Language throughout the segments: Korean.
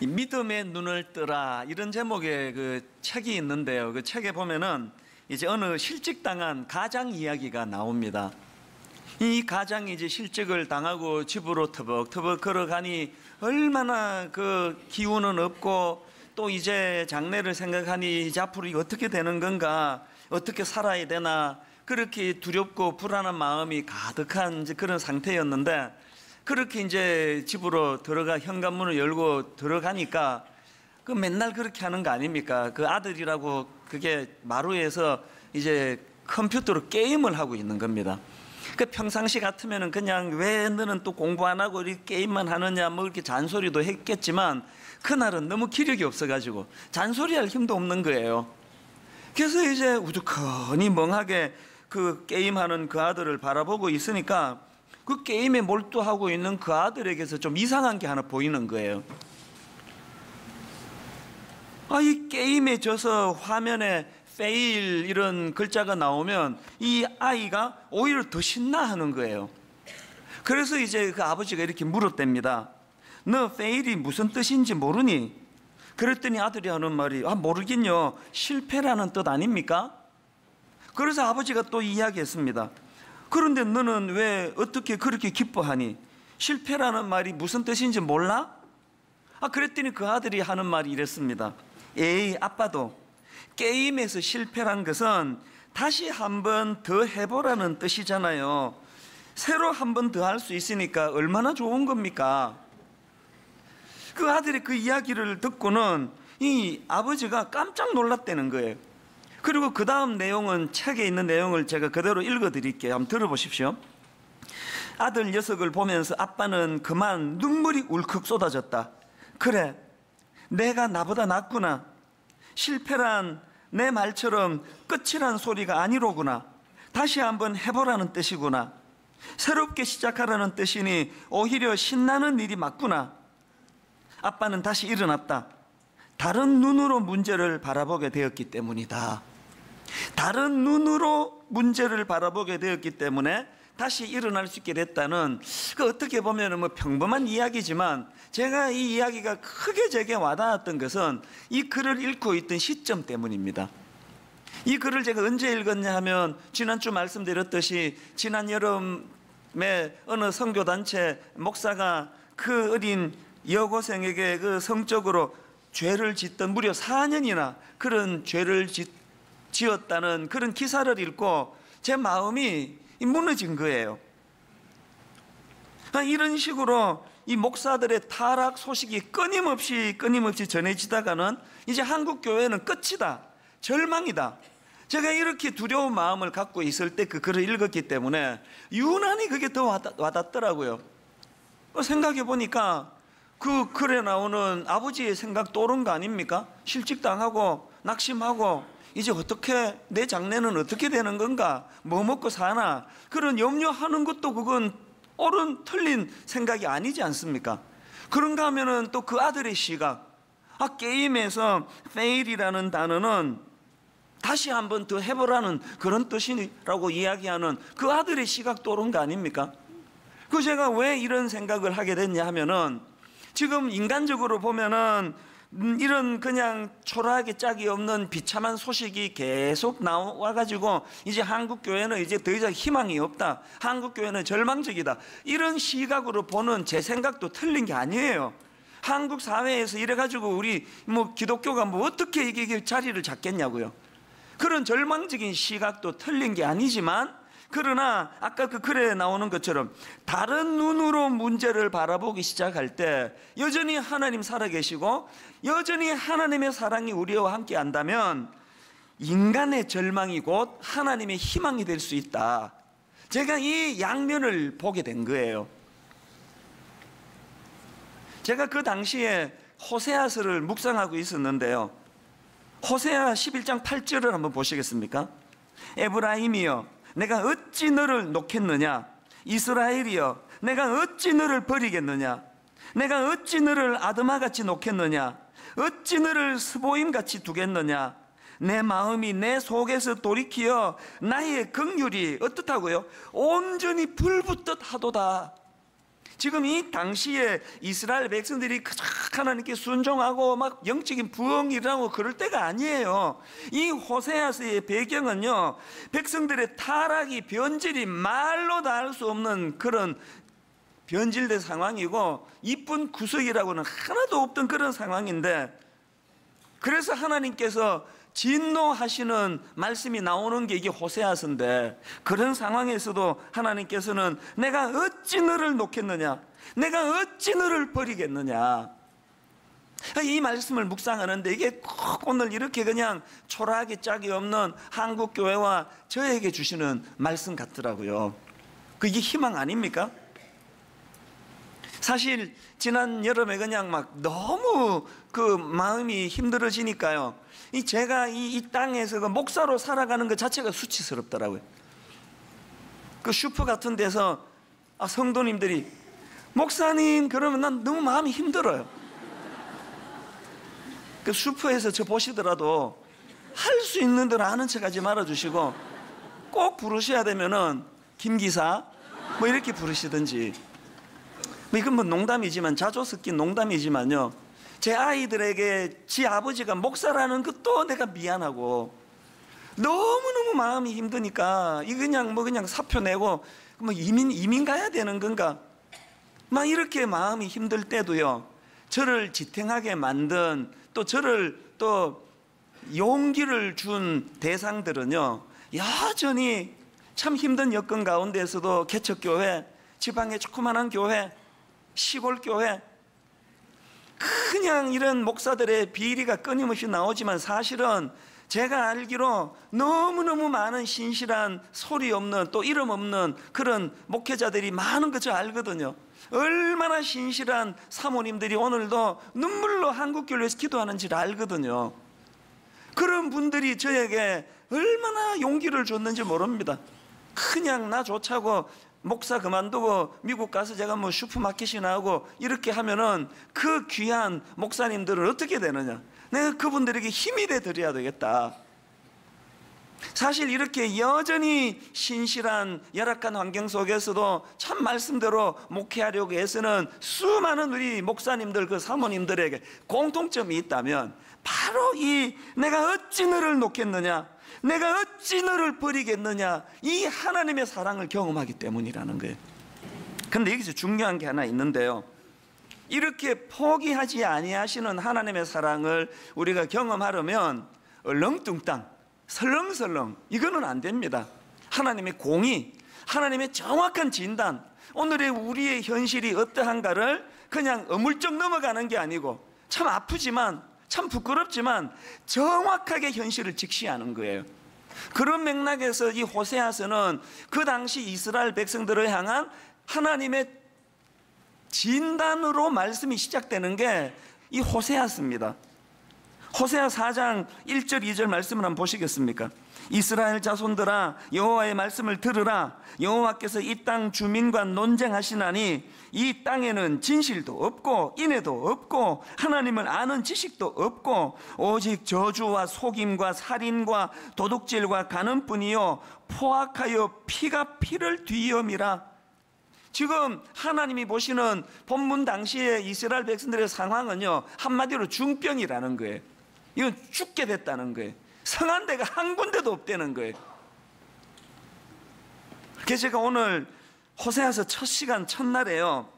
이 믿음의 눈을 뜨라 이런 제목의 그 책이 있는데요. 그 책에 보면은 이제 어느 실직당한 가장 이야기가 나옵니다. 이 가장이 이제 실직을 당하고 집으로 터벅터벅 걸어가니 얼마나 그 기운은 없고 또 이제 장래를 생각하니 이제 앞으로 이거 어떻게 되는 건가, 어떻게 살아야 되나, 그렇게 두렵고 불안한 마음이 가득한 이제 그런 상태였는데, 그렇게 이제 집으로 들어가 현관문을 열고 들어가니까 그 맨날 그렇게 하는 거 아닙니까? 그 아들이라고 그게 마루에서 이제 컴퓨터로 게임을 하고 있는 겁니다. 그 평상시 같으면은 그냥 왜 너는 또 공부 안 하고 이렇게 게임만 하느냐 뭐 이렇게 잔소리도 했겠지만, 그날은 너무 기력이 없어가지고 잔소리할 힘도 없는 거예요. 그래서 이제 우두커니 멍하게 그 게임하는 그 아들을 바라보고 있으니까 그 게임에 몰두하고 있는 그 아들에게서 좀 이상한 게 하나 보이는 거예요. 이 게임에 져서 화면에 fail 이런 글자가 나오면 이 아이가 오히려 더 신나하는 거예요. 그래서 이제 그 아버지가 이렇게 물었답니다. 너 fail이 무슨 뜻인지 모르니? 그랬더니 아들이 하는 말이 모르긴요, 실패라는 뜻 아닙니까? 그래서 아버지가 또 이야기했습니다. 그런데 너는 왜 어떻게 그렇게 기뻐하니? 실패라는 말이 무슨 뜻인지 몰라? 그랬더니 그 아들이 하는 말이 이랬습니다. 에이, 아빠도 게임에서 실패란 것은 다시 한 번 더 해보라는 뜻이잖아요. 새로 한 번 더 할 수 있으니까 얼마나 좋은 겁니까? 그 아들의 그 이야기를 듣고는 이 아버지가 깜짝 놀랐다는 거예요. 그리고 그 다음 내용은, 책에 있는 내용을 제가 그대로 읽어드릴게요. 한번 들어보십시오. 아들 녀석을 보면서 아빠는 그만 눈물이 울컥 쏟아졌다. 그래, 내가 나보다 낫구나. 실패란 내 말처럼 끝이란 소리가 아니로구나. 다시 한번 해보라는 뜻이구나. 새롭게 시작하라는 뜻이니 오히려 신나는 일이 맞구나. 아빠는 다시 일어났다. 다른 눈으로 문제를 바라보게 되었기 때문이다. 다른 눈으로 문제를 바라보게 되었기 때문에 다시 일어날 수 있게 됐다는, 그 어떻게 보면 뭐 평범한 이야기지만 제가 이 이야기가 크게 제게 와닿았던 것은 이 글을 읽고 있던 시점 때문입니다. 이 글을 제가 언제 읽었냐 하면, 지난주 말씀드렸듯이 지난 여름에 어느 선교단체 목사가 그 어린 여고생에게 그 성적으로 죄를 짓던, 무려 4년이나 그런 죄를 지었다는 그런 기사를 읽고 제 마음이 무너진 거예요. 이런 식으로 이 목사들의 타락 소식이 끊임없이 전해지다가는 이제 한국 교회는 끝이다, 절망이다. 제가 이렇게 두려운 마음을 갖고 있을 때 그 글을 읽었기 때문에 유난히 그게 더 와닿더라고요. 생각해 보니까 그 글에 나오는 아버지의 생각도 옳은 거 아닙니까? 실직당하고 낙심하고 이제 어떻게, 내 장래는 어떻게 되는 건가, 뭐 먹고 사나, 그런 염려하는 것도 그건 옳은 틀린 생각이 아니지 않습니까? 그런가 하면은 또 그 아들의 시각, 게임에서 fail이라는 단어는 다시 한번 더 해보라는 그런 뜻이라고 이야기하는 그 아들의 시각도 옳은 거 아닙니까? 그 제가 왜 이런 생각을 하게 됐냐 하면은, 지금 인간적으로 보면은 이런 그냥 초라하게 짝이 없는 비참한 소식이 계속 나와가지고 이제 한국 교회는 이제 더 이상 희망이 없다, 한국 교회는 절망적이다, 이런 시각으로 보는 제 생각도 틀린 게 아니에요. 한국 사회에서 이래가지고 우리 뭐 기독교가 뭐 어떻게 이게 자리를 잡겠냐고요. 그런 절망적인 시각도 틀린 게 아니지만, 그러나 아까 그 글에 나오는 것처럼 다른 눈으로 문제를 바라보기 시작할 때 여전히 하나님 살아계시고 여전히 하나님의 사랑이 우리와 함께 한다면 인간의 절망이 곧 하나님의 희망이 될 수 있다. 제가 이 양면을 보게 된 거예요. 제가 그 당시에 호세아서를 묵상하고 있었는데요, 호세아 11장 8절을 한번 보시겠습니까? 에브라임이여, 내가 어찌 너를 놓겠느냐? 이스라엘이여, 내가 어찌 너를 버리겠느냐? 내가 어찌 너를 아드마같이 놓겠느냐? 어찌 너를 스보임같이 두겠느냐? 내 마음이 내 속에서 돌이키어 나의 긍휼이 어떻다고요? 온전히 불붙듯 하도다. 지금 이 당시에 이스라엘 백성들이 하나님께 순종하고 막 영적인 부흥이 일어나고 그럴 때가 아니에요. 이 호세아서의 배경은요, 백성들의 타락이, 변질이 말로 다 할 수 없는 그런 변질된 상황이고, 이쁜 구석이라고는 하나도 없던 그런 상황인데, 그래서 하나님께서 진노하시는 말씀이 나오는 게 이게 호세아서인데, 그런 상황에서도 하나님께서는 내가 어찌 너를 놓겠느냐, 내가 어찌 너를 버리겠느냐, 이 말씀을 묵상하는데 이게 꼭 오늘 이렇게 그냥 초라하게 짝이 없는 한국교회와 저에게 주시는 말씀 같더라고요. 그게 희망 아닙니까? 사실 지난 여름에 그냥 막 너무 그 마음이 힘들어지니까요, 제가 이 땅에서 그 목사로 살아가는 것 자체가 수치스럽더라고요. 그 슈퍼 같은 데서 성도님들이 목사님 그러면 난 너무 마음이 힘들어요. 그 슈퍼에서 저 보시더라도 할 수 있는 대로 아는 척 하지 말아주시고, 꼭 부르셔야 되면은 김기사 뭐 이렇게 부르시든지, 이건 뭐 농담이지만, 자조 섞인 농담이지만요, 제 아이들에게 지 아버지가 목사라는 것도 내가 미안하고, 너무너무 마음이 힘드니까 이 그냥 사표 내고 뭐 이민 가야 되는 건가, 막 이렇게 마음이 힘들 때도요, 저를 지탱하게 만든, 또 저를 또 용기를 준 대상들은요, 여전히 참 힘든 여건 가운데에서도 개척교회, 지방의 조그만한 교회, 시골교회, 그냥 이런 목사들의 비리가 끊임없이 나오지만, 사실은 제가 알기로 너무너무 많은 신실한, 소리 없는, 또 이름 없는 그런 목회자들이 많은 거 저 알거든요. 얼마나 신실한 사모님들이 오늘도 눈물로 한국교회에서 기도하는지를 알거든요. 그런 분들이 저에게 얼마나 용기를 줬는지 모릅니다. 그냥 나 좋자고 목사 그만두고 미국 가서 제가 뭐 슈퍼마켓이나 하고 이렇게 하면은 그 귀한 목사님들은 어떻게 되느냐, 내가 그분들에게 힘이 돼 드려야 되겠다. 사실 이렇게 여전히 신실한 열악한 환경 속에서도 참 말씀대로 목회하려고 해서는 수많은 우리 목사님들, 그 사모님들에게 공통점이 있다면, 바로 이 내가 어찌 너를 놓겠느냐, 내가 어찌 너를 버리겠느냐, 이 하나님의 사랑을 경험하기 때문이라는 거예요. 그런데 여기서 중요한 게 하나 있는데요, 이렇게 포기하지 아니하시는 하나님의 사랑을 우리가 경험하려면 얼렁뚱땅, 설렁설렁 이거는 안 됩니다. 하나님의 공의, 하나님의 정확한 진단, 오늘의 우리의 현실이 어떠한가를 그냥 어물쩍 넘어가는 게 아니고, 참 아프지만, 참 부끄럽지만 정확하게 현실을 직시하는 거예요. 그런 맥락에서 이 호세아서는 그 당시 이스라엘 백성들을 향한 하나님의 진단으로 말씀이 시작되는 게 이 호세아서입니다. 호세아 4장 1절 2절 말씀을 한번 보시겠습니까? 이스라엘 자손들아, 여호와의 말씀을 들으라. 여호와께서 이 땅 주민과 논쟁하시나니 이 땅에는 진실도 없고 인애도 없고 하나님을 아는 지식도 없고 오직 저주와 속임과 살인과 도둑질과 간음뿐이요 포악하여 피가 피를 뒤엄이라. 지금 하나님이 보시는 본문 당시의 이스라엘 백성들의 상황은요, 한마디로 중병이라는 거예요. 이건 죽게 됐다는 거예요. 성한 데가 한 군데도 없다는 거예요. 그래서 제가 오늘 호세아서 첫 시간 첫날에요,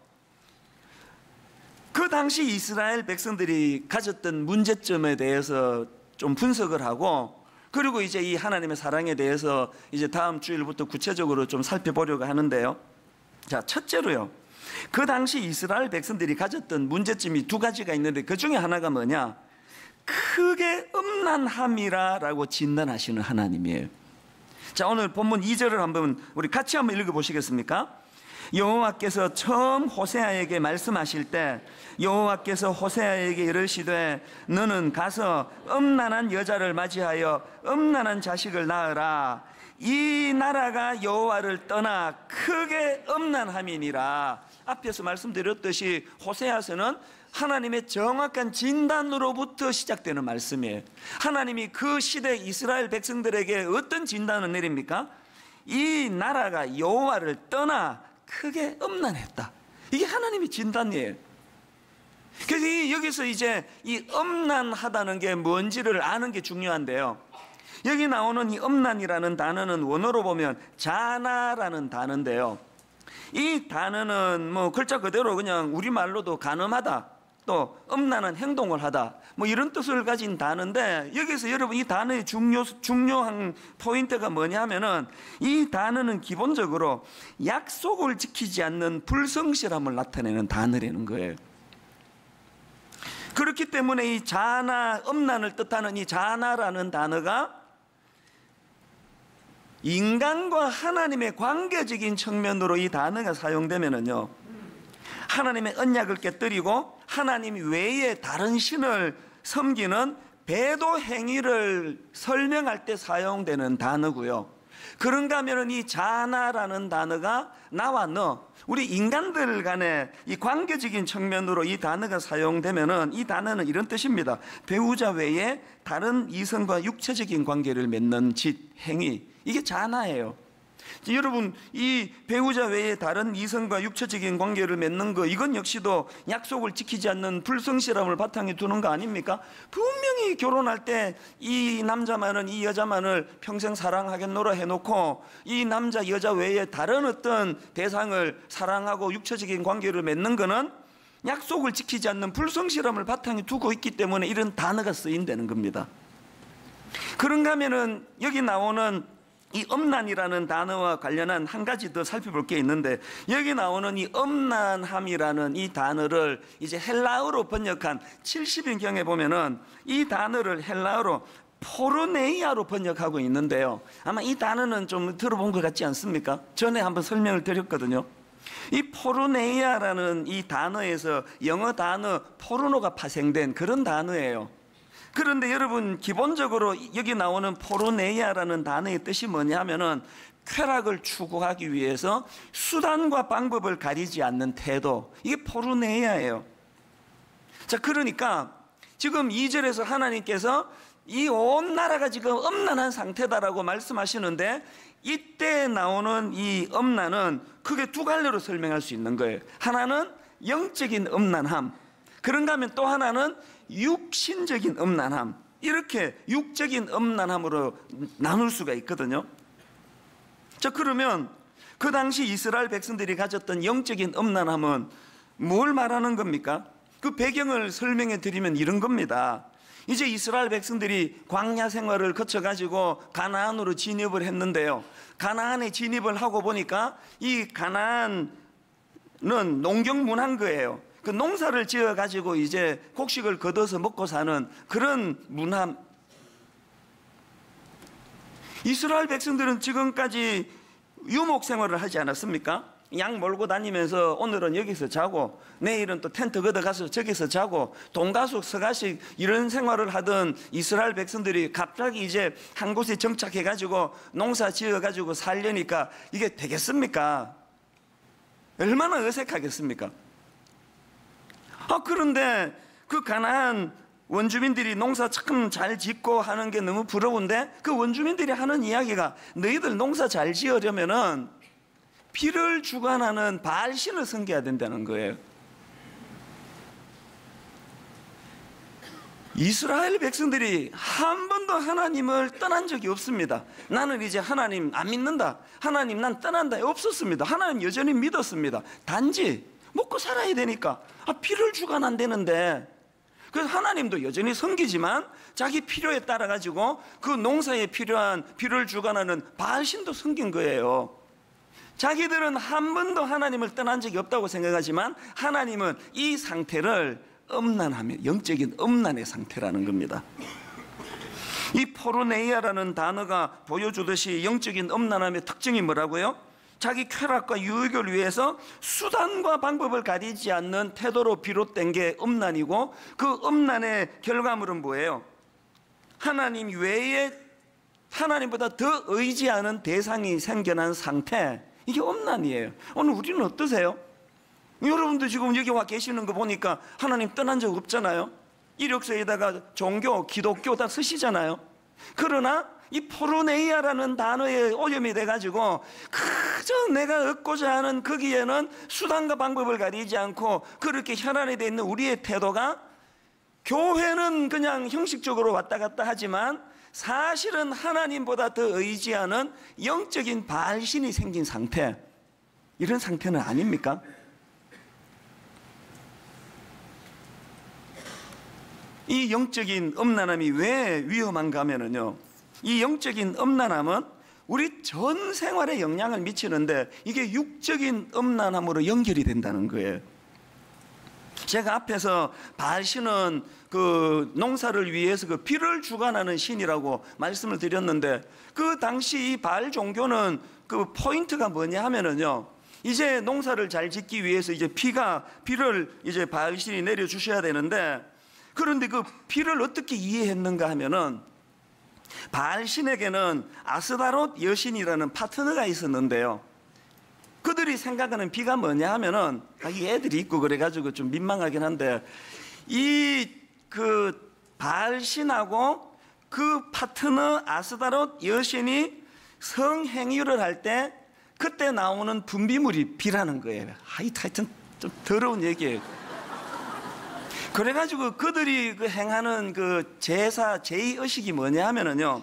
그 당시 이스라엘 백성들이 가졌던 문제점에 대해서 좀 분석을 하고, 그리고 이제 이 하나님의 사랑에 대해서 이제 다음 주일부터 구체적으로 좀 살펴보려고 하는데요. 자, 첫째로요, 그 당시 이스라엘 백성들이 가졌던 문제점이 두 가지가 있는데, 그 중에 하나가 뭐냐, 크게 음란함이라고 진단하시는 하나님이에요. 자, 오늘 본문 2절을 한번 우리 같이 한번 읽어보시겠습니까? 여호와께서 처음 호세아에게 말씀하실 때 여호와께서 호세아에게 이르시되 너는 가서 음란한 여자를 맞이하여 음란한 자식을 낳으라. 이 나라가 여호와를 떠나 크게 음란함이니라. 앞에서 말씀드렸듯이 호세아서는 하나님의 정확한 진단으로부터 시작되는 말씀이에요. 하나님이 그 시대 이스라엘 백성들에게 어떤 진단을 내립니까? 이 나라가 여호와를 떠나 크게 음란했다. 이게 하나님의 진단이에요. 그래서 여기서 이제 이 엄난하다는 게 뭔지를 아는 게 중요한데요. 여기 나오는 이 엄난이라는 단어는 원어로 보면 자나라는 단어인데요. 이 단어는 뭐 글자 그대로 그냥 우리말로도 간음하다, 또 엄난한 행동을 하다, 뭐 이런 뜻을 가진 단어인데, 여기서 여러분 이 단어의 중요한 포인트가 뭐냐면은, 이 단어는 기본적으로 약속을 지키지 않는 불성실함을 나타내는 단어라는 거예요. 그렇기 때문에 이 자나, 엄난을 뜻하는 이 자나라는 단어가 인간과 하나님의 관계적인 측면으로 이 단어가 사용되면은요, 하나님의 언약을 깨뜨리고 하나님 외에 다른 신을 섬기는 배도 행위를 설명할 때 사용되는 단어고요. 그런가 하면은 이 자나라는 단어가 나와 너, 우리 인간들 간의 이 관계적인 측면으로 이 단어가 사용되면은, 이 단어는 이런 뜻입니다. 배우자 외에 다른 이성과 육체적인 관계를 맺는 짓, 행위, 이게 자나예요. 여러분, 이 배우자 외에 다른 이성과 육체적인 관계를 맺는 거, 이건 역시도 약속을 지키지 않는 불성실함을 바탕에 두는 거 아닙니까? 분명히 결혼할 때 이 남자만은, 이 여자만을 평생 사랑하겠노라 해놓고 이 남자 여자 외에 다른 어떤 대상을 사랑하고 육체적인 관계를 맺는 거는 약속을 지키지 않는 불성실함을 바탕에 두고 있기 때문에 이런 단어가 쓰인다는 겁니다. 그런가 하면은 여기 나오는 이 엄난이라는 단어와 관련한 한 가지 더 살펴볼 게 있는데, 여기 나오는 이 엄난함이라는 이 단어를 이제 헬라어로 번역한 70인경에 보면은 이 단어를 헬라어로 포르네이아로 번역하고 있는데요, 아마 이 단어는 좀 들어본 것 같지 않습니까? 전에 한번 설명을 드렸거든요. 이 포르네이아라는 이 단어에서 영어 단어 포르노가 파생된 그런 단어예요. 그런데 여러분, 기본적으로 여기 나오는 포르네이아라는 단어의 뜻이 뭐냐면은 쾌락을 추구하기 위해서 수단과 방법을 가리지 않는 태도, 이게 포르네이아예요. 자, 그러니까 지금 2절에서 하나님께서 이 온 나라가 지금 엄난한 상태다라고 말씀하시는데, 이때 나오는 이 엄난은 크게 두 갈래로 설명할 수 있는 거예요. 하나는 영적인 엄난함, 그런가 하면 또 하나는 육신적인 엄난함, 이렇게 육적인 엄난함으로 나눌 수가 있거든요. 자, 그러면 그 당시 이스라엘 백성들이 가졌던 영적인 엄난함은 뭘 말하는 겁니까? 그 배경을 설명해 드리면 이런 겁니다. 이제 이스라엘 백성들이 광야 생활을 거쳐가지고 가나안으로 진입을 했는데요, 가나안에 진입을 하고 보니까 이 가나안은 농경 문화인 거예요. 그 농사를 지어 가지고 이제 곡식을 거둬서 먹고 사는 그런 문화. 이스라엘 백성들은 지금까지 유목 생활을 하지 않았습니까? 양 몰고 다니면서 오늘은 여기서 자고 내일은 또 텐트 걷어가서 저기서 자고 동가숙 서가식 이런 생활을 하던 이스라엘 백성들이 갑자기 이제 한 곳에 정착해 가지고 농사 지어 가지고 살려니까 이게 되겠습니까? 얼마나 어색하겠습니까? 그런데 그 가나안 원주민들이 농사 참 잘 짓고 하는 게 너무 부러운데, 그 원주민들이 하는 이야기가 너희들 농사 잘 지으려면은 피를 주관하는 바알신을 섬겨야 된다는 거예요. 이스라엘 백성들이 한 번도 하나님을 떠난 적이 없습니다. 나는 이제 하나님 안 믿는다, 하나님 난 떠난다, 없었습니다. 하나님 여전히 믿었습니다. 단지 먹고 살아야 되니까 피를 주관한다는데, 그래서 하나님도 여전히 섬기지만 자기 필요에 따라 가지고 그 농사에 필요한 피를 주관하는 바알신도 섬긴 거예요. 자기들은 한 번도 하나님을 떠난 적이 없다고 생각하지만 하나님은 이 상태를 엄난하며 영적인 엄난의 상태라는 겁니다. 이 포르네이아라는 단어가 보여주듯이 영적인 엄난함의 특징이 뭐라고요? 자기 쾌락과 유익을 위해서 수단과 방법을 가리지 않는 태도로 비롯된 게 엄난이고, 그 엄난의 결과물은 뭐예요? 하나님 외에 하나님보다 더 의지하는 대상이 생겨난 상태, 이게 엄난이에요. 오늘 우리는 어떠세요? 여러분도 지금 여기 와 계시는 거 보니까 하나님 떠난 적 없잖아요. 이력서에다가 종교, 기독교 다 쓰시잖아요. 그러나 이 포르네이아라는 단어에 오염이 돼가지고 그저 내가 얻고자 하는 거기에는 수단과 방법을 가리지 않고 그렇게 현안에 있는 우리의 태도가, 교회는 그냥 형식적으로 왔다 갔다 하지만 사실은 하나님보다 더 의지하는 영적인 발신이 생긴 상태, 이런 상태는 아닙니까? 이 영적인 음란함이 왜 위험한가 하면요, 이 영적인 음란함은 우리 전 생활에 영향을 미치는데 이게 육적인 음란함으로 연결이 된다는 거예요. 제가 앞에서 바알신은 그 농사를 위해서 그 비를 주관하는 신이라고 말씀을 드렸는데, 그 당시 이 바알 종교는 그 포인트가 뭐냐 하면은요, 이제 농사를 잘 짓기 위해서 이제 비를 이제 바알신이 내려 주셔야 되는데, 그런데 그 비를 어떻게 이해했는가 하면은, 바알신에게는 아스다롯 여신이라는 파트너가 있었는데요, 그들이 생각하는 비가 뭐냐 하면은, 이 애들이 있고 그래가지고 좀 민망하긴 한데, 이 그 바알신하고 그 파트너 아스다롯 여신이 성행위를 할 때 그때 나오는 분비물이 비라는 거예요. 하여튼 좀 더러운 얘기예요. 그래가지고 그들이 그 행하는 그 제사 제의의식이 뭐냐 하면은요,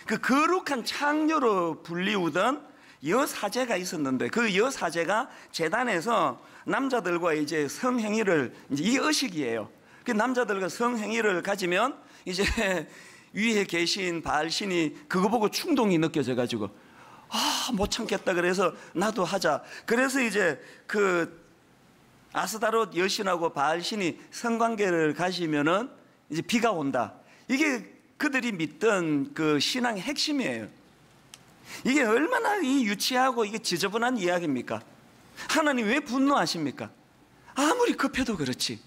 그 거룩한 창녀로 불리우던 여사제가 있었는데, 그 여사제가 제단에서 남자들과 이제 성행위를, 이제 이게 의식이에요. 그 남자들과 성행위를 가지면 이제 위에 계신 바알신이 그거 보고 충동이 느껴져 가지고 못 참겠다 그래서 나도 하자. 그래서 이제 그 아스다롯 여신하고 바알신이 성관계를 가지면은 이제 비가 온다. 이게 그들이 믿던 그 신앙의 핵심이에요. 이게 얼마나 이 유치하고 이게 지저분한 이야기입니까? 하나님 왜 분노하십니까? 아무리 급해도 그렇지.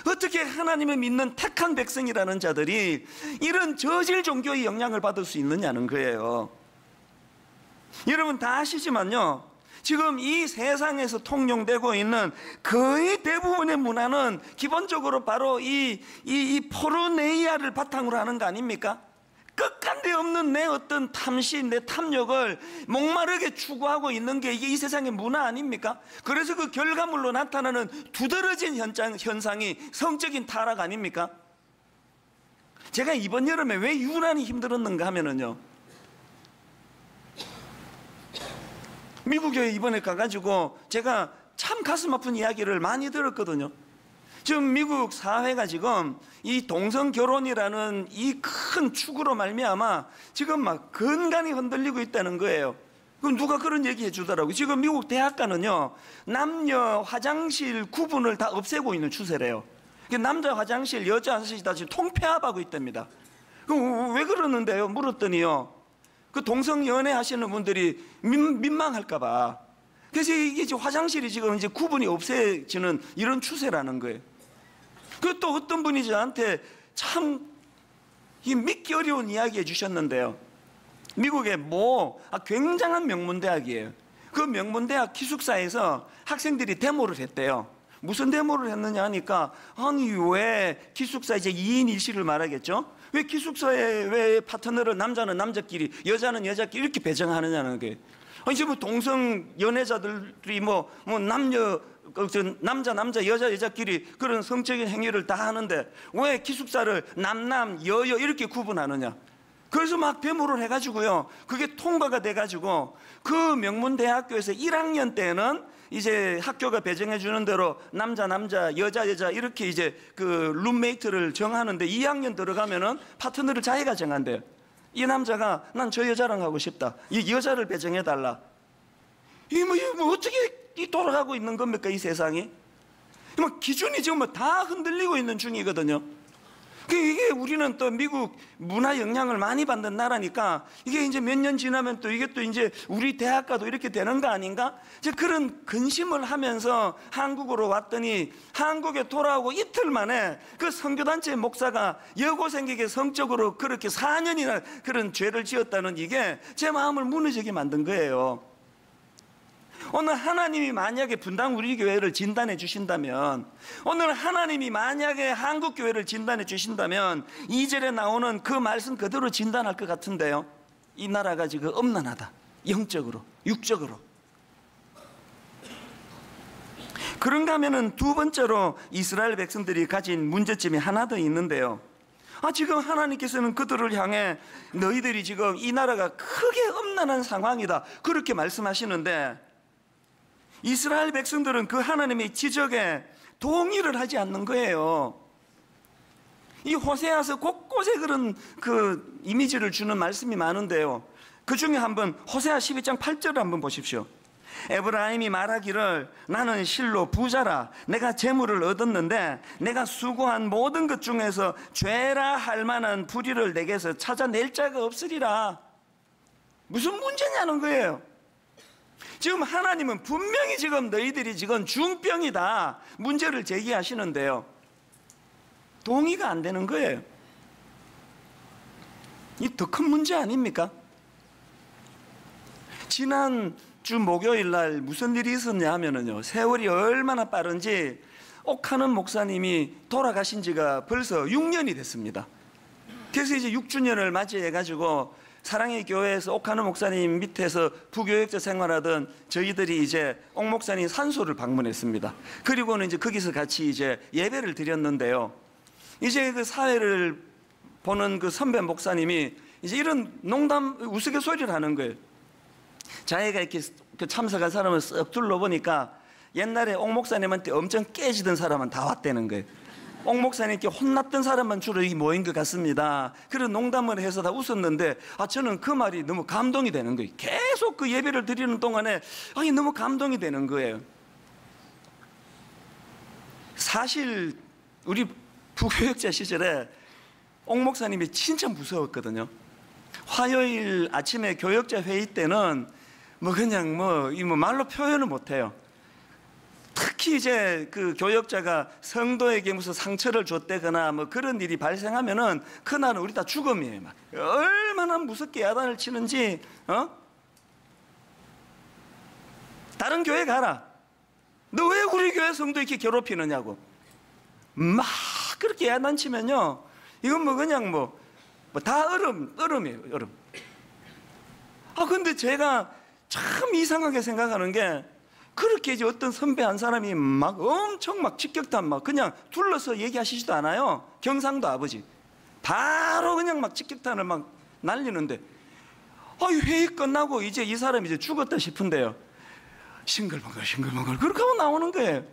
어떻게 하나님을 믿는 택한 백성이라는 자들이 이런 저질 종교의 영향을 받을 수 있느냐는 거예요. 여러분 다 아시지만요, 지금 이 세상에서 통용되고 있는 거의 대부분의 문화는 기본적으로 바로 이 포르네이아를 바탕으로 하는 거 아닙니까? 끝간데 없는 내 어떤 탐심, 내 탐욕을 목마르게 추구하고 있는 게 이게 이 세상의 문화 아닙니까? 그래서 그 결과물로 나타나는 두드러진 현상이 성적인 타락 아닙니까? 제가 이번 여름에 왜 유난히 힘들었는가 하면은요, 미국에 이번에 가가지고 제가 참 가슴 아픈 이야기를 많이 들었거든요. 지금 미국 사회가 지금 이 동성 결혼이라는 이 큰 축으로 말미암아 지금 막 근간이 흔들리고 있다는 거예요. 그럼 누가 그런 얘기 해주더라고요. 지금 미국 대학가는요, 남녀 화장실 구분을 다 없애고 있는 추세래요. 남자 화장실, 여자 화장실 다 지금 통폐합하고 있답니다. 그럼 왜 그러는데요? 물었더니요, 그 동성 연애 하시는 분들이 민망할까봐. 그래서 이게 지금 화장실이 지금 이제 구분이 없애지는 이런 추세라는 거예요. 그 또 어떤 분이 저한테 참 믿기 어려운 이야기 해주셨는데요. 미국의 굉장한 명문대학이에요. 그 명문대학 기숙사에서 학생들이 데모를 했대요. 무슨 데모를 했느냐 하니까, 아니 왜 기숙사 이제 2인 1실을 말하겠죠? 왜 기숙사에 왜 파트너를 남자는 남자끼리 여자는 여자끼리 이렇게 배정하느냐는 게, 아니 지금 동성 연애자들이 남자 여자끼리 그런 성적인 행위를 다 하는데 왜 기숙사를 남남 여여 이렇게 구분하느냐. 그래서 막 데모를 해가지고요, 그게 통과가 돼가지고 그 명문대학교에서 1학년 때는 이제 학교가 배정해 주는 대로 남자 여자 이렇게 이제 그 룸메이트를 정하는데, 2학년 들어가면은 파트너를 자기가 정한대요. 이 남자가 난 저 여자랑 하고 싶다, 이 여자를 배정해 달라. 이게 어떻게 돌아가고 있는 겁니까, 이 세상이? 기준이 지금 다 흔들리고 있는 중이거든요. 이게 우리는 또 미국 문화 영향을 많이 받는 나라니까, 이게 이제 몇 년 지나면 또 이게 또 이제 우리 대학가도 이렇게 되는 거 아닌가? 이제 그런 근심을 하면서 한국으로 왔더니, 한국에 돌아오고 이틀 만에 그 선교단체 목사가 여고생에게 성적으로 그렇게 4년이나 그런 죄를 지었다는, 이게 제 마음을 무너지게 만든 거예요. 오늘 하나님이 만약에 분당 우리 교회를 진단해 주신다면, 오늘 하나님이 만약에 한국 교회를 진단해 주신다면 2절에 나오는 그 말씀 그대로 진단할 것 같은데요, 이 나라가 지금 음란하다, 영적으로 육적으로. 그런가 하면은 두 번째로 이스라엘 백성들이 가진 문제점이 하나 더 있는데요. 지금 하나님께서는 그들을 향해 너희들이 지금 이 나라가 크게 엄난한 상황이다 그렇게 말씀하시는데, 이스라엘 백성들은 그 하나님의 지적에 동의를 하지 않는 거예요. 이 호세아서 곳곳에 그런 그 이미지를 주는 말씀이 많은데요. 그 중에 한번 호세아 12장 8절을 한번 보십시오. 에브라임이 말하기를 나는 실로 부자라, 내가 재물을 얻었는데 내가 수고한 모든 것 중에서 죄라 할 만한 불의를 내게서 찾아낼 자가 없으리라. 무슨 문제냐는 거예요. 지금 하나님은 분명히 지금 너희들이 지금 중병이다 문제를 제기하시는데요, 동의가 안 되는 거예요. 이 더 큰 문제 아닙니까? 지난 주 목요일 날 무슨 일이 있었냐 하면은요, 세월이 얼마나 빠른지 옥하는 목사님이 돌아가신 지가 벌써 6년이 됐습니다. 그래서 이제 6주년을 맞이해 가지고 사랑의 교회에서 옥하는 목사님 밑에서 부교역자 생활하던 저희들이 이제 옥 목사님 산소를 방문했습니다. 그리고는 이제 거기서 같이 이제 예배를 드렸는데요, 이제 그 사회를 보는 그 선배 목사님이 이제 이런 농담 우스갯소리를 하는 거예요. 자기가 이렇게 참석한 사람을 쓱 둘러보니까 옛날에 옥 목사님한테 엄청 깨지던 사람은 다 왔다는 거예요. 옥 목사님께 혼났던 사람만 주로 여기 모인 것 같습니다. 그런 농담을 해서 다 웃었는데, 저는 그 말이 너무 감동이 되는 거예요. 계속 그 예배를 드리는 동안에 너무 감동이 되는 거예요. 사실 우리 부교역자 시절에 옥 목사님이 진짜 무서웠거든요. 화요일 아침에 교역자 회의 때는 그냥 말로 표현을 못해요. 특히 이제 그 교역자가 성도에게 무슨 상처를 줬다거나 그런 일이 발생하면은 그날은 우리 다 죽음이에요. 막 얼마나 무섭게 야단을 치는지, 다른 교회 가라. 너 왜 우리 교회 성도 이렇게 괴롭히느냐고. 막 그렇게 야단치면요, 이건 그냥 다 얼음이에요, 얼음. 근데 제가 참 이상하게 생각하는 게, 그렇게 이제 어떤 선배 한 사람이 막 엄청 막 직격탄 그냥 둘러서 얘기하시지도 않아요. 경상도 아버지. 바로 그냥 막 직격탄을 막 날리는데, 회의 끝나고 이제 이 사람이 이제 죽었다 싶은데요, 싱글벙글 그렇게 하고 나오는 거예요.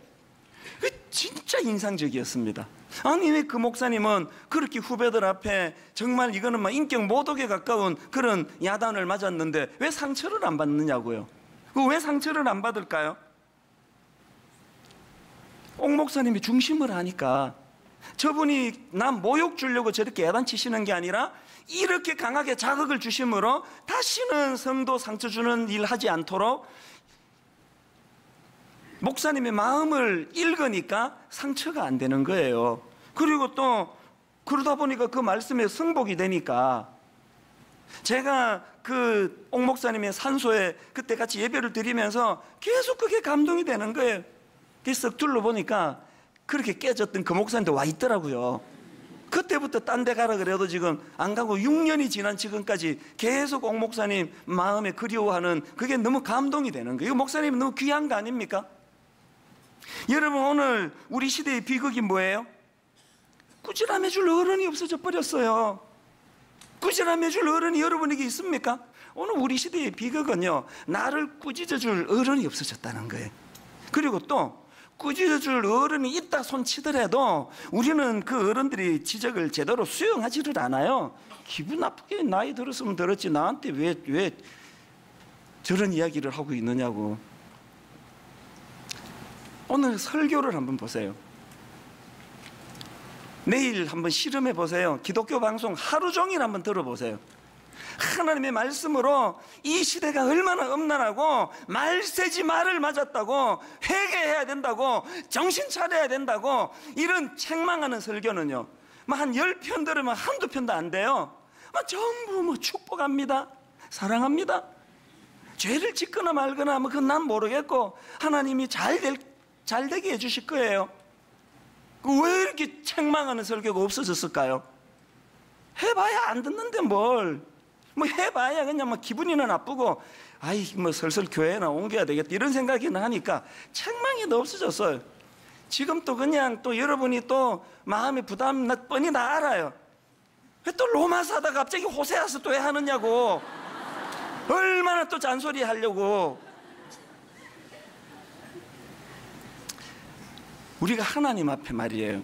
진짜 인상적이었습니다. 아니 왜 그 목사님은 그렇게 후배들 앞에 정말 이거는 인격 모독에 가까운 그런 야단을 맞았는데 왜 상처를 안 받느냐고요. 왜 상처를 안 받을까요? 옥 목사님이 중심을 하니까, 저분이 남 모욕 주려고 저렇게 야단치시는 게 아니라 이렇게 강하게 자극을 주심으로 다시는 성도 상처 주는 일 하지 않도록 목사님의 마음을 읽으니까 상처가 안 되는 거예요. 그리고 또 그러다 보니까 그 말씀에 승복이 되니까, 제가 그 옥 목사님의 산소에 그때 같이 예배를 드리면서 계속 그게 감동이 되는 거예요. 그래서 둘러보니까 그렇게 깨졌던 그 목사님도 와 있더라고요. 그때부터 딴 데 가라 그래도 지금 안 가고 6년이 지난 지금까지 계속 옥 목사님 마음에 그리워하는, 그게 너무 감동이 되는 거예요. 목사님이 너무 귀한 거 아닙니까? 여러분, 오늘 우리 시대의 비극이 뭐예요? 꾸지람해 줄 어른이 없어져 버렸어요. 꾸지람해 줄 어른이 여러분에게 있습니까? 오늘 우리 시대의 비극은요, 나를 꾸짖어 줄 어른이 없어졌다는 거예요. 그리고 또 꾸짖어 줄 어른이 있다 손치더라도 우리는 그 어른들이 지적을 제대로 수용하지를 않아요. 기분 나쁘게 나이 들었으면 들었지 나한테 왜 저런 이야기를 하고 있느냐고. 오늘 설교를 한번 보세요. 내일 한번 실험해 보세요. 기독교 방송 하루 종일 한번 들어보세요. 하나님의 말씀으로 이 시대가 얼마나 엄난하고 말세지 말을 맞았다고, 회개해야 된다고, 정신 차려야 된다고, 이런 책망하는 설교는요, 한 10편 들으면 한두 편도 안 돼요. 전부 축복합니다, 사랑합니다, 죄를 짓거나 말거나 그건 난 모르겠고 하나님이 잘 되게 해주실 거예요. 왜 이렇게 책망하는 설교가 없어졌을까요? 해봐야 안 듣는데 뭘. 해봐야 그냥 기분이나 나쁘고 아이 뭐 슬슬 교회나 옮겨야 되겠다 이런 생각이나 하니까 책망이 더 없어졌어요. 지금 또 그냥 또 여러분이 또 마음의 부담 뻔히 다 알아요. 왜 또 로마 사다 갑자기 호세아서 또 왜 하느냐고. 얼마나 또 잔소리 하려고. 우리가 하나님 앞에 말이에요,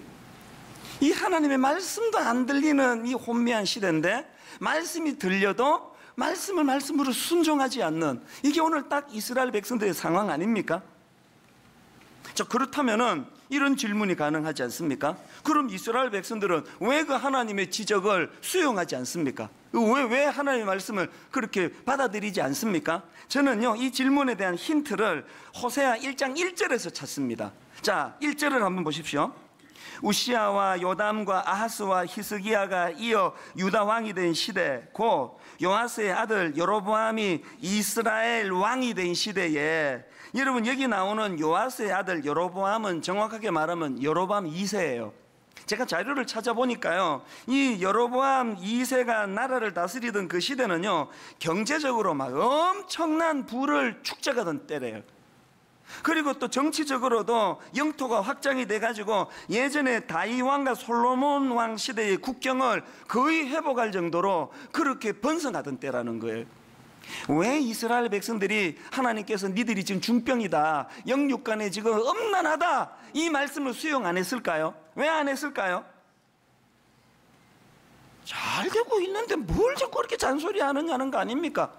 이 하나님의 말씀도 안 들리는 이 혼미한 시대인데 말씀이 들려도 말씀으로 순종하지 않는, 이게 오늘 딱 이스라엘 백성들의 상황 아닙니까? 자, 그렇다면은 이런 질문이 가능하지 않습니까? 그럼 이스라엘 백성들은 왜 그 하나님의 지적을 수용하지 않습니까? 왜 하나님의 말씀을 그렇게 받아들이지 않습니까? 저는요, 이 질문에 대한 힌트를 호세아 1장 1절에서 찾습니다. 자, 1절을 한번 보십시오. 우시아와 요담과 아하스와 히스기야가 이어 유다 왕이 된 시대, 곧 요아스의 아들 여로보암이 이스라엘 왕이 된 시대에, 여러분 여기 나오는 요아스의 아들 여로보암은 정확하게 말하면 여로보암 2세예요. 제가 자료를 찾아보니까요, 이 여로보암 2세가 나라를 다스리던 그 시대는요, 경제적으로 막 엄청난 부를 축적하던 때래요. 그리고 또 정치적으로도 영토가 확장이 돼가지고 예전에 다윗 왕과 솔로몬 왕 시대의 국경을 거의 회복할 정도로 그렇게 번성하던 때라는 거예요. 왜 이스라엘 백성들이 하나님께서 니들이 지금 중병이다, 영육간에 지금 엄난하다, 이 말씀을 수용 안 했을까요? 왜 안 했을까요? 잘 되고 있는데 뭘 자꾸 그렇게 잔소리 하느냐는 거 아닙니까?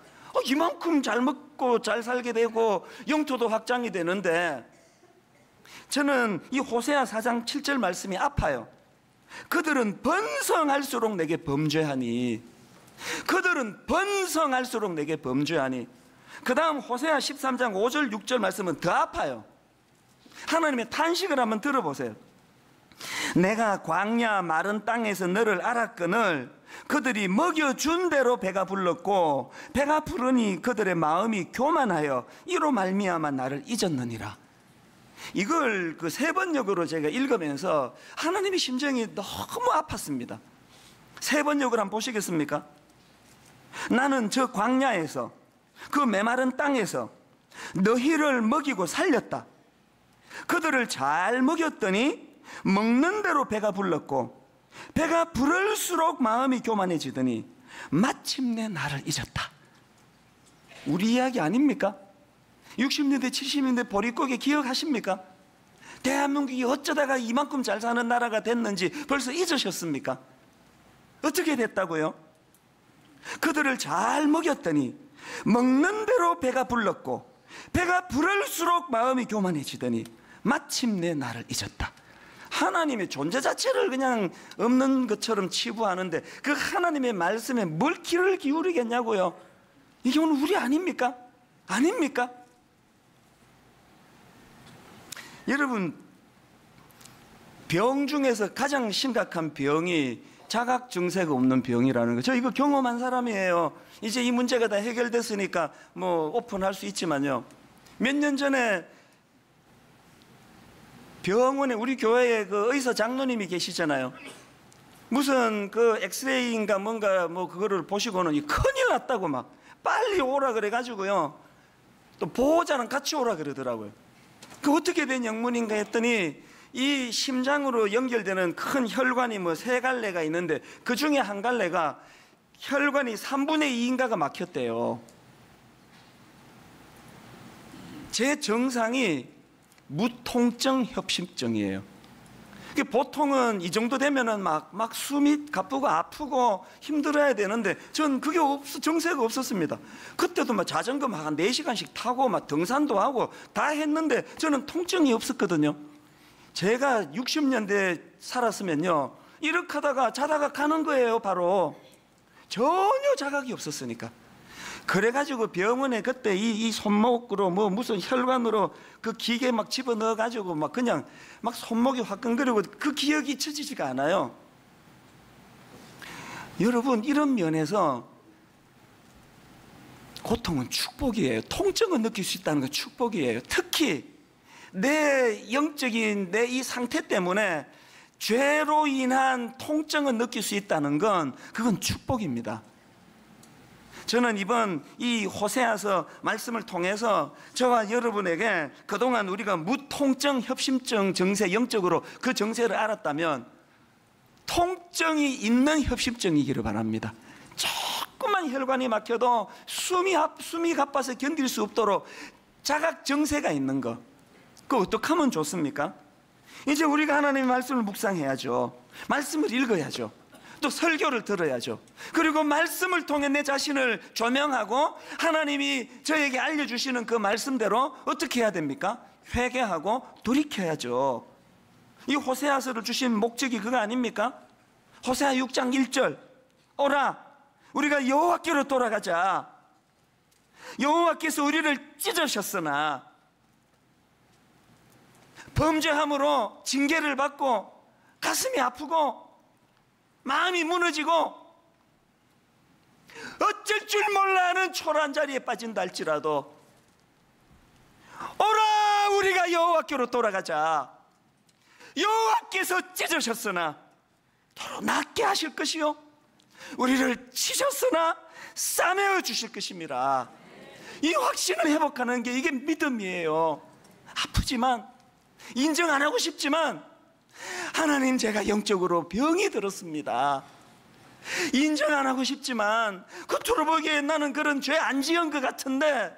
이만큼 잘 먹고 잘 살게 되고 영토도 확장이 되는데, 저는 이 호세아 4장 7절 말씀이 아파요. 그들은 번성할수록 내게 범죄하니, 그들은 번성할수록 내게 범죄하니. 그 다음 호세아 13장 5절 6절 말씀은 더 아파요. 하나님의 탄식을 한번 들어보세요. 내가 광야 마른 땅에서 너를 알았거늘 그들이 먹여준 대로 배가 불렀고 배가 부르니 그들의 마음이 교만하여 이로 말미암아 나를 잊었느니라. 이걸 그 세 번역으로 제가 읽으면서 하나님의 심정이 너무 아팠습니다. 세 번역을 한번 보시겠습니까? 나는 저 광야에서, 그 메마른 땅에서 너희를 먹이고 살렸다. 그들을 잘 먹였더니 먹는 대로 배가 불렀고 배가 부를수록 마음이 교만해지더니 마침내 나를 잊었다. 우리 이야기 아닙니까? 60년대 70년대 보릿고개 기억하십니까? 대한민국이 어쩌다가 이만큼 잘 사는 나라가 됐는지 벌써 잊으셨습니까? 어떻게 됐다고요? 그들을 잘 먹였더니 먹는 대로 배가 불렀고 배가 부를수록 마음이 교만해지더니 마침내 나를 잊었다. 하나님의 존재 자체를 그냥 없는 것처럼 치부하는데 그 하나님의 말씀에 뭘 귀를 기울이겠냐고요. 이게 오늘 우리 아닙니까? 아닙니까? 여러분, 병 중에서 가장 심각한 병이 자각 증세가 없는 병이라는 거, 저 이거 경험한 사람이에요. 이제 이 문제가 다 해결됐으니까 뭐 오픈할 수 있지만요, 몇 년 전에 병원에 우리 교회에 그 의사 장로님이 계시잖아요. 무슨 그 엑스레이인가 뭔가 뭐 그거를 보시고는 큰일 났다고 막 빨리 오라 그래가지고요, 또 보호자랑 같이 오라 그러더라고요. 그 어떻게 된 영문인가 했더니 이 심장으로 연결되는 큰 혈관이 뭐 3갈래가 있는데 그 중에 한 갈래가 혈관이 3분의 2인가가 막혔대요. 제 증상이 무통증 협심증이에요. 보통은 이 정도 되면은 막 숨이 가쁘고 아프고 힘들어야 되는데 전 그게 증세가 없었습니다. 그때도 막 자전거 막 한 4시간씩 타고 막 등산도 하고 다 했는데 저는 통증이 없었거든요. 제가 60년대 살았으면요, 이렇게 하다가 자다가 가는 거예요. 바로 전혀 자각이 없었으니까. 그래가지고 병원에 그때 이 손목으로 뭐 무슨 혈관으로 그 기계 막 집어넣어가지고 막 그냥 막 손목이 화끈거리고 그 기억이 잊혀지지가 않아요. 여러분, 이런 면에서 고통은 축복이에요. 통증을 느낄 수 있다는 건 축복이에요. 특히 내 영적인 내 이 상태 때문에 죄로 인한 통증을 느낄 수 있다는 건 그건 축복입니다. 저는 이번 이 호세아서 말씀을 통해서 저와 여러분에게 그동안 우리가 무통증 협심증 정세, 영적으로 그 정세를 알았다면 통증이 있는 협심증이기를 바랍니다. 조금만 혈관이 막혀도 숨이 가빠서 견딜 수 없도록 자각 정세가 있는 거, 그거 어떻게 하면 좋습니까? 이제 우리가 하나님의 말씀을 묵상해야죠. 말씀을 읽어야죠. 또 설교를 들어야죠. 그리고 말씀을 통해 내 자신을 조명하고 하나님이 저에게 알려주시는 그 말씀대로 어떻게 해야 됩니까? 회개하고 돌이켜야죠. 이 호세아서를 주신 목적이 그거 아닙니까? 호세아 6장 1절, 오라 우리가 여호와께로 돌아가자. 여호와께서 우리를 찢으셨으나 범죄함으로 징계를 받고 가슴이 아프고 마음이 무너지고 어쩔 줄 몰라 하는 초라한 자리에 빠진다 할지라도 오라 우리가 여호와께로 돌아가자. 여호와께서 찢으셨으나 도로 낫게 하실 것이요 우리를 치셨으나 싸매어 주실 것입니다. 이 확신을 회복하는 게 이게 믿음이에요. 아프지만 인정 안 하고 싶지만 하나님 제가 영적으로 병이 들었습니다. 인정 안 하고 싶지만 겉으로 보기에 나는 그런 죄 안 지은 것 같은데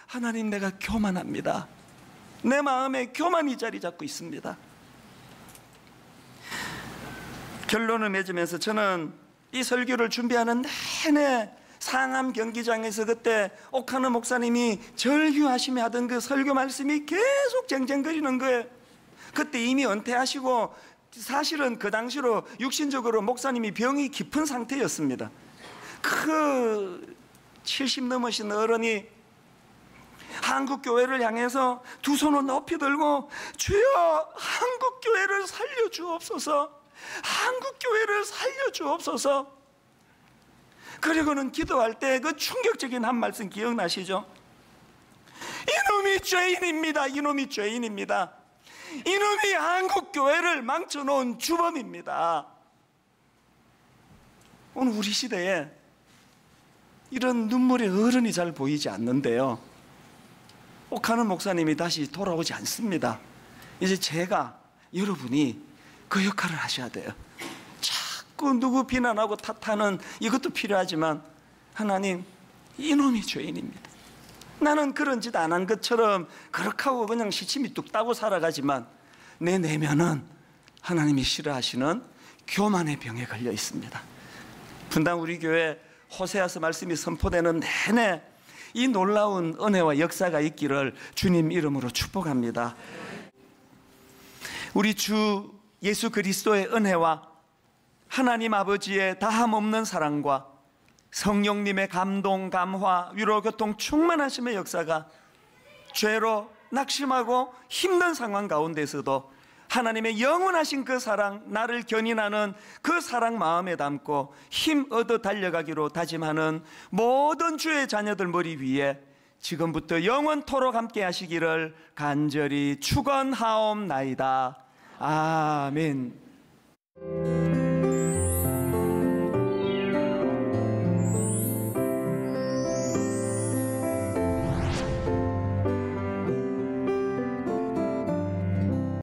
하나님 내가 교만합니다. 내 마음에 교만이 자리 잡고 있습니다. 결론을 맺으면서 저는 이 설교를 준비하는 내내 상암 경기장에서 그때 옥하는 목사님이 절규하시며 하던 그 설교 말씀이 계속 쟁쟁거리는 거예요. 그때 이미 은퇴하시고 사실은 그 당시로 육신적으로 목사님이 병이 깊은 상태였습니다. 그 70 넘으신 어른이 한국교회를 향해서 두 손을 높이 들고 주여 한국교회를 살려주옵소서, 한국교회를 살려주옵소서. 그리고는 기도할 때 그 충격적인 한 말씀 기억나시죠? 이놈이 죄인입니다. 이놈이 죄인입니다. 이놈이 한국교회를 망쳐놓은 주범입니다. 오늘 우리 시대에 이런 눈물의 어른이 잘 보이지 않는데요, 옥하는 목사님이 다시 돌아오지 않습니다. 이제 제가, 여러분이 그 역할을 하셔야 돼요. 자꾸 누구 비난하고 탓하는 이것도 필요하지만 하나님 이놈이 죄인입니다. 나는 그런 짓 안 한 것처럼 그렇게 하고 그냥 시침이 뚝 따고 살아가지만 내 내면은 하나님이 싫어하시는 교만의 병에 걸려 있습니다. 분당 우리 교회 호세아서 말씀이 선포되는 내내 이 놀라운 은혜와 역사가 있기를 주님 이름으로 축복합니다. 우리 주 예수 그리스도의 은혜와 하나님 아버지의 다함없는 사랑과 성령님의 감동, 감화, 위로, 교통, 충만하심의 역사가 죄로 낙심하고 힘든 상황 가운데서도 하나님의 영원하신 그 사랑, 나를 견인하는 그 사랑 마음에 담고 힘 얻어 달려가기로 다짐하는 모든 주의 자녀들 머리 위에 지금부터 영원토록 함께 하시기를 간절히 축원하옵나이다. 아멘.